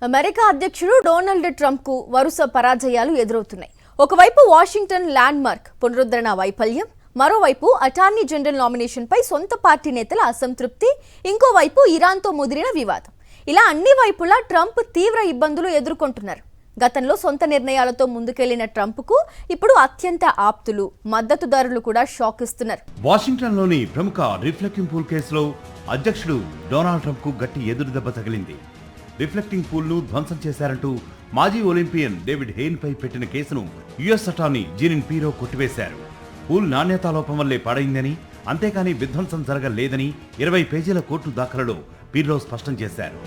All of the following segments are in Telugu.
అమెరికా అధ్యక్షుడు డొనాల్డ్ ట్రంప్ కు వరుస పరాజయాలు ఎదురవుతున్నాయి. ఒకవైపు వాషింగ్టన్ ల్యాండ్ మార్క్ పునరుద్ధరణ వైఫల్యం, మరోవైపు అటార్నీ జనరల్ నామినేషన్ పై సొంత పార్టీ నేతల అసంతృప్తి, ఇంకోవైపు ఇరాన్తో ముదిరిన వివాదం. ఇలా అన్ని వైపులా ట్రంప్ తీవ్ర ఇబ్బందులు ఎదుర్కొంటున్నారు. గతంలో సొంత నిర్ణయాలతో ముందుకెళ్లిన ట్రంప్ కు ఇప్పుడు అత్యంత ఆప్తులు, మద్దతుదారులు కూడా షాక్ ఇస్తున్నారు. వాషింగ్టన్లోని ప్రముఖ రిఫ్లెక్టింగ్ పూల్ కేసులో అధ్యక్షుడు డొనాల్డ్ ట్రంప్ కు గట్టి ఎదురుదెబ్బ తగిలింది. రిఫ్లెక్టింగ్ పూల్ ను ధ్వంసం చేశారంటూ మాజీ ఒలింపియన్ డేవిడ్ హెయిన్ పై పెట్టిన కేసును యుఎస్ అటార్నీ జీనిన్ పీరో కొట్టివేశారు. పూల్ నాణ్యతా లోపం వల్లే పాడైందని, అంతేకాని విధ్వంసం జరగలేదని 20 పేజీల కోర్టు దాఖలలో పీరో స్పష్టం చేశారు.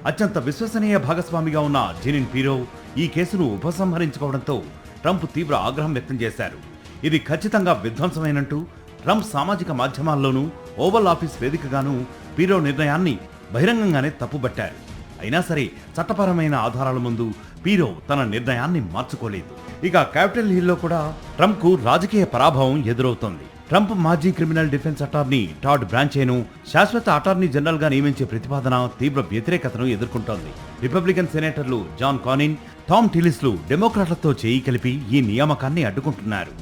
అత్యంత విశ్వసనీయ భాగస్వామిగా ఉన్న జీనిన్ పీరో ఈ కేసును ఉపసంహరించుకోవడంతో ట్రంప్ తీవ్ర ఆగ్రహం వ్యక్తం చేశారు. ఇది ఖచ్చితంగా విధ్వంసమైనట్టు ట్రంప్ సామాజిక మాధ్యమాల్లోనూ ఓవల్ ఆఫీస్ వేదికగానూ పీరో నిర్ణయాన్ని బహిరంగంగానే తప్పుబట్టారు. అయినా సరే చట్టపరమైన ఆధారాల ముందు పీరో తన నిర్ణయాన్ని మార్చుకోలేదు. ఇక క్యాపిటల్ హిల్లో కూడా ట్రంప్ కు రాజకీయ పరాభవం ఎదురవుతోంది. ట్రంప్ మాజీ క్రిమినల్ డిఫెన్స్ అటార్నీ టాడ్ బ్రాంచేను శాశ్వత అటార్నీ జనరల్ గా నియమించే ప్రతిపాదన తీవ్ర వ్యతిరేకతను ఎదుర్కొంటోంది. రిపబ్లికన్ సెనేటర్లు జాన్ కానిన్, టామ్ టిలిస్లు డెమోక్రాట్లతో చేయి కలిపి ఈ నియామకాన్ని అడ్డుకుంటున్నారు.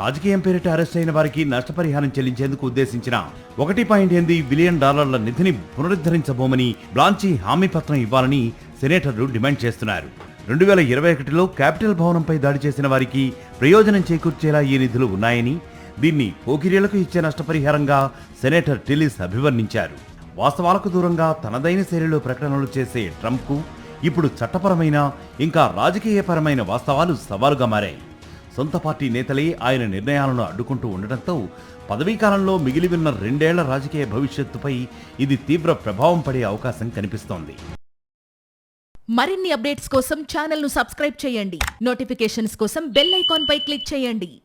రాజకీయం పేరిట అరెస్ట్ అయిన వారికి నష్టపరిహారం చెల్లించేందుకు ఉద్దేశించిన $1.8 బిలియన్ నిధిని పునరుద్ధరించబోమని బ్లాంచి హామీ పత్రం ఇవ్వాలని సెనేటర్లు డిమాండ్ చేస్తున్నారు. 2021లో క్యాపిటల్ భవనంపై దాడి చేసిన వారికి ప్రయోజనం చేకూర్చేలా ఈ నిధులు ఉన్నాయని, దీన్ని పోకిరీలకు ఇచ్చే నష్టపరిహారంగా సెనేటర్ టిలిస్ అభివర్ణించారు. వాస్తవాలకు దూరంగా తనదైన శైలిలో ప్రకటనలు చేసే ట్రంప్ కు ఇప్పుడు చట్టపరమైన ఇంకా రాజకీయపరమైన వాస్తవాలు సవాలుగా మారాయి. సొంత పార్టీ నేతలే ఆయన నిర్ణయాలను అడ్డుకుంటూ ఉండటంతో పదవీకాలంలో మిగిలి ఉన్న 2 ఏళ్ల రాజకీయ భవిష్యత్తుపై ఇది తీవ్ర ప్రభావం పడే అవకాశం కనిపిస్తోంది. మరిన్ని అప్డేట్స్ కోసం ఛానల్ ను సబ్స్క్రైబ్ చేయండి. నోటిఫికేషన్స్ కోసం బెల్ ఐకాన్ పై క్లిక్ చేయండి.